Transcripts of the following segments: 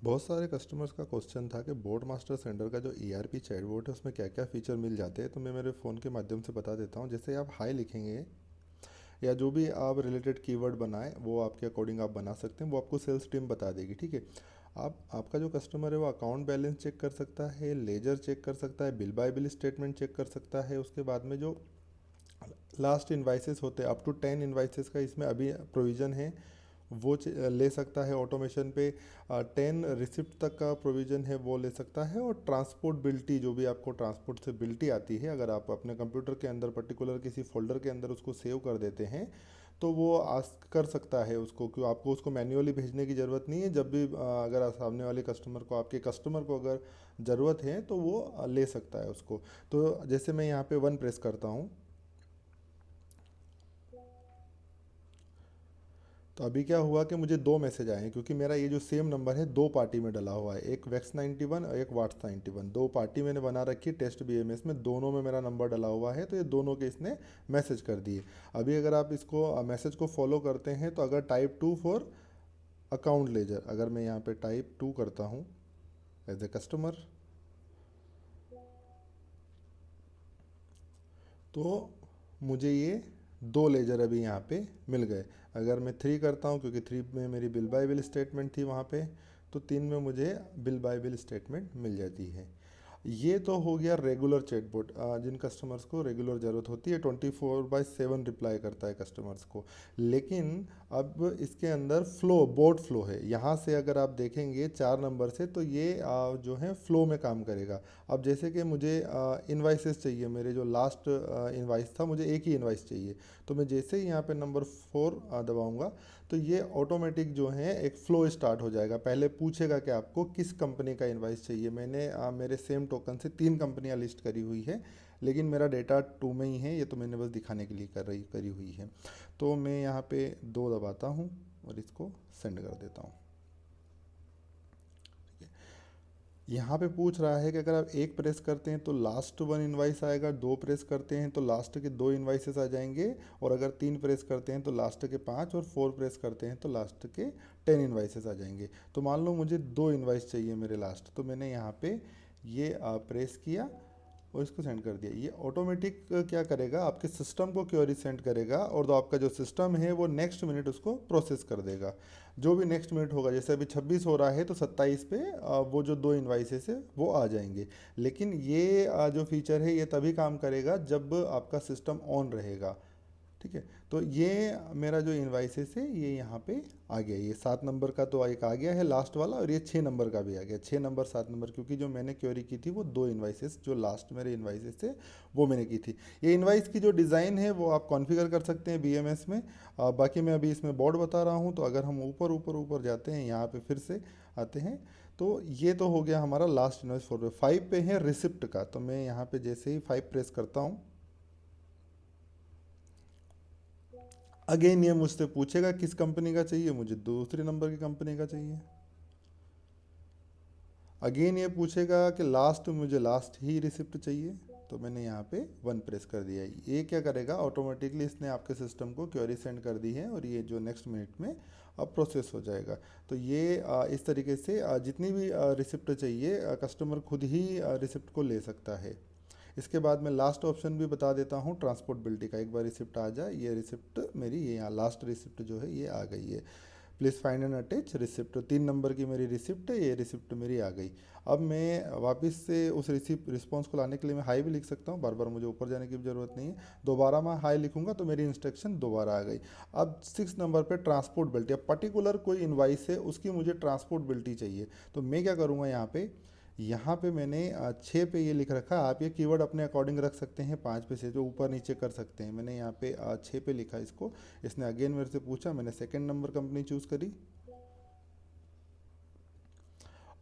बहुत सारे कस्टमर्स का क्वेश्चन था कि बोट मास्टर सेंडर का जो ERP चैटबॉट है उसमें क्या क्या फ़ीचर मिल जाते हैं। तो मैं मेरे फ़ोन के माध्यम से बता देता हूँ। जैसे आप हाई लिखेंगे या जो भी आप रिलेटेड कीवर्ड बनाएं वो आपके अकॉर्डिंग आप बना सकते हैं, वो आपको सेल्स टीम बता देगी। ठीक है। आप आपका जो कस्टमर है वो अकाउंट बैलेंस चेक कर सकता है, लेजर चेक कर सकता है, bill by bill statement check कर सकता है। उसके बाद में जो लास्ट इन्वाइसेस होते हैं, अप टू 10 इन्वाइसेस का इसमें अभी प्रोविज़न है, वो ले सकता है ऑटोमेशन पे। 10 रिसिप्ट तक का प्रोविज़न है वो ले सकता है। और ट्रांसपोर्टबिलिटी, जो भी आपको ट्रांसपोर्ट से बिल्टी आती है, अगर आप अपने कंप्यूटर के अंदर पर्टिकुलर किसी फोल्डर के अंदर उसको सेव कर देते हैं तो वो आस्क कर सकता है उसको, क्यों आपको उसको मैन्युअली भेजने की ज़रूरत नहीं है। जब भी अगर सामने वाले कस्टमर को, आपके कस्टमर को अगर ज़रूरत है तो वो ले सकता है उसको। तो जैसे मैं यहाँ पे 1 प्रेस करता हूँ तो अभी क्या हुआ कि मुझे 2 मैसेज आए हैं, क्योंकि मेरा ये जो सेम नंबर है 2 पार्टी में डला हुआ है, एक वैक्स 91 और एक वाट्स 91। 2 पार्टी मैंने बना रखी है टेस्ट BMS में, दोनों में मेरा नंबर डला हुआ है। तो ये दोनों के इसने मैसेज कर दिए। अभी अगर आप इसको मैसेज को फॉलो करते हैं तो अगर टाइप 2 फॉर अकाउंट लेजर, अगर मैं यहाँ पे टाइप 2 करता हूँ एज ए कस्टमर, तो मुझे ये 2 लेजर अभी यहाँ पे मिल गए। अगर मैं 3 करता हूँ, क्योंकि 3 में मेरी बिल बाय बिल स्टेटमेंट थी वहाँ पे, तो 3 में मुझे बिल बाय बिल स्टेटमेंट मिल जाती है। ये तो हो गया रेगुलर चैटबॉट, जिन कस्टमर्स को रेगुलर ज़रूरत होती है, 24/7 रिप्लाई करता है कस्टमर्स को। लेकिन अब इसके अंदर बोट फ्लो है। यहाँ से अगर आप देखेंगे 4 नंबर से, तो ये जो है फ्लो में काम करेगा। अब जैसे कि मुझे इन्वाइसेस चाहिए, मेरे जो लास्ट इन्वाइस था, मुझे एक ही इन्वाइस चाहिए। तो मैं जैसे ही यहाँ पे नंबर 4 दबाऊंगा तो ये ऑटोमेटिक जो है एक फ़्लो स्टार्ट हो जाएगा। पहले पूछेगा कि आपको किस कंपनी का इन्वाइस चाहिए। मैंने मेरे सेम टोकन से 3 कंपनियां लिस्ट करी हुई है, लेकिन मेरा डेटा 2 में ही है। ये तो मैंने बस दिखाने के लिए करी हुई है। तो मैं यहाँ पे 2 दबाता हूँ और इसको सेंड कर देता हूँ। यहाँ पे पूछ रहा है कि अगर आप 1 प्रेस करते हैं तो लास्ट 1 इन्वाइस आएगा, 2 प्रेस करते हैं तो लास्ट के 2 इन्वाइसेस आ जाएंगे, और अगर 3 प्रेस करते हैं तो लास्ट के 5, और 4 प्रेस करते हैं तो लास्ट के 10 इन्वाइसेस आ जाएंगे। तो मान लो मुझे 2 इन्वाइस चाहिए मेरे लास्ट, तो मैंने यहाँ पे ये प्रेस किया और इसको सेंड कर दिया। ये ऑटोमेटिक क्या करेगा, आपके सिस्टम को क्वेरी सेंड करेगा, और तो आपका जो सिस्टम है वो नेक्स्ट मिनट उसको प्रोसेस कर देगा। जो भी नेक्स्ट मिनट होगा, जैसे अभी 26 हो रहा है तो 27 पे वो जो 2 इन्वाइसेस है वो आ जाएंगे। लेकिन ये जो फीचर है ये तभी काम करेगा जब आपका सिस्टम ऑन रहेगा। ठीक है। तो ये मेरा जो इन्वाइसेस है ये यहाँ पे आ गया। ये 7 नंबर का तो एक आ गया है लास्ट वाला, और ये 6 नंबर का भी आ गया। 6 नंबर 7 नंबर, क्योंकि जो मैंने क्वेरी की थी वो 2 इन्वाइसेस, जो लास्ट मेरे इन्वाइसेस थे वो मैंने की थी। ये इन्वाइस की जो डिज़ाइन है वो आप कॉन्फ़िगर कर सकते हैं BMS में। बाकी मैं अभी इसमें बोर्ड बता रहा हूँ। तो अगर हम ऊपर ऊपर ऊपर जाते हैं, यहाँ पे फिर से आते हैं, तो ये तो हो गया हमारा लास्ट इन्वाइस। 4 पे 5 पे है रिसिप्ट का। तो मैं यहाँ पे जैसे ही 5 प्रेस करता हूँ, अगेन ये मुझसे पूछेगा किस कंपनी का चाहिए, मुझे दूसरे नंबर की कंपनी का चाहिए। अगेन ये पूछेगा कि लास्ट, मुझे लास्ट ही रिसिप्ट चाहिए। तो मैंने यहाँ पे 1 प्रेस कर दिया। ये क्या करेगा, ऑटोमेटिकली इसने आपके सिस्टम को क्वेरी सेंड कर दी है, और ये जो नेक्स्ट मिनट में अब प्रोसेस हो जाएगा। तो ये इस तरीके से जितनी भी रिसिप्ट चाहिए कस्टमर खुद ही रिसिप्ट को ले सकता है। इसके बाद मैं लास्ट ऑप्शन भी बता देता हूँ, ट्रांसपोर्टेबिलिटी का। एक बार रिसिप्ट आ जाए, ये रिसिप्ट मेरी, ये यहाँ लास्ट रिसिप्ट जो है ये आ गई है। Please find and attach receipt, 3 number की मेरी रिसिप्ट है, ये रिसिप्ट मेरी आ गई। अब मैं वापस से उस रिस्पॉन्स को लाने के लिए मैं हाई भी लिख सकता हूँ, बार बार मुझे ऊपर जाने की भी ज़रूरत नहीं है। दोबारा मैं हाई लिखूंगा तो मेरी इंस्ट्रक्शन दोबारा आ गई। अब 6 नंबर पे ट्रांसपोर्टेबिलिटी, अब पर्टिकुलर कोई इन्वाइस है उसकी मुझे ट्रांसपोर्टेबिलिटी चाहिए। तो मैं क्या करूँगा, यहाँ पे मैंने 6 पे ये लिख रखा है। आप ये कीवर्ड अपने अकॉर्डिंग रख सकते हैं, 5 पे से जो ऊपर नीचे कर सकते हैं। मैंने यहाँ पे 6 पे लिखा इसको। इसने अगेन मेरे से पूछा, मैंने 2 नंबर कंपनी चूज़ करी।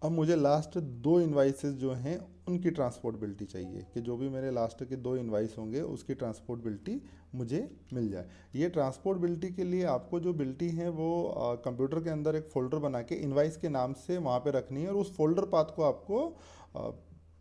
अब मुझे लास्ट 2 इन्वाइसेस जो हैं उनकी ट्रांसपोर्टेबिलिटी चाहिए, कि जो भी मेरे लास्ट के 2 इन्वाइस होंगे उसकी ट्रांसपोर्टेबिलिटी मुझे मिल जाए। ये ट्रांसपोर्टेबिलिटी के लिए आपको जो बिल्टी है वो कंप्यूटर के अंदर एक फ़ोल्डर बना के इन्वाइस के नाम से वहाँ पे रखनी है, और उस फोल्डर पाथ को आपको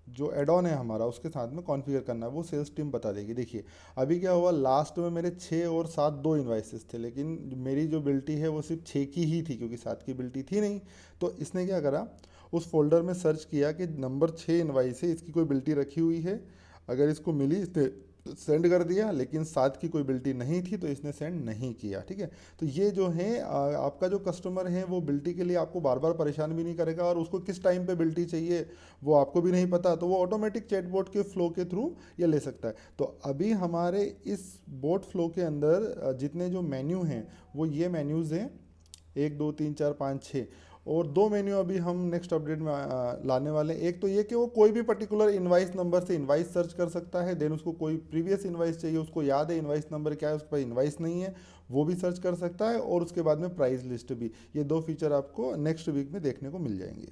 जो एड ऑन है हमारा उसके साथ में कॉन्फ़िगर करना है। वो सेल्स टीम बता देगी। देखिए अभी क्या हुआ, लास्ट में मेरे 6 और 7 2 इन्वाइसेस थे, लेकिन मेरी जो बिल्टी है वो सिर्फ 6 की ही थी, क्योंकि 7 की बिल्टी थी नहीं। तो इसने क्या करा, उस फोल्डर में सर्च किया कि नंबर 6 इनवाइस है, इसकी कोई बिल्टी रखी हुई है। अगर इसको मिली, इसने सेंड कर दिया, लेकिन 7 की कोई बिल्टी नहीं थी तो इसने सेंड नहीं किया। ठीक है, तो ये जो है आपका जो कस्टमर है वो बिल्टी के लिए आपको बार बार परेशान भी नहीं करेगा, और उसको किस टाइम पे बिल्टी चाहिए वो आपको भी नहीं पता, तो वो ऑटोमेटिक चैटबॉट के फ्लो के थ्रू ये ले सकता है। तो अभी हमारे इस बोट फ्लो के अंदर जितने जो मेन्यू हैं वो ये मेन्यूज़ हैं, 1 2 3 4 5 6, और 2 मेन्यू अभी हम नेक्स्ट अपडेट में लाने वाले हैं। एक तो ये कि वो कोई भी पर्टिकुलर इनवाइस नंबर से इनवाइस सर्च कर सकता है, देन उसको कोई प्रीवियस इनवाइस चाहिए, उसको याद है इनवाइस नंबर क्या है, उसके पास इनवाइस नहीं है, वो भी सर्च कर सकता है, और उसके बाद में प्राइस लिस्ट भी। ये 2 फीचर आपको नेक्स्ट वीक में देखने को मिल जाएंगे।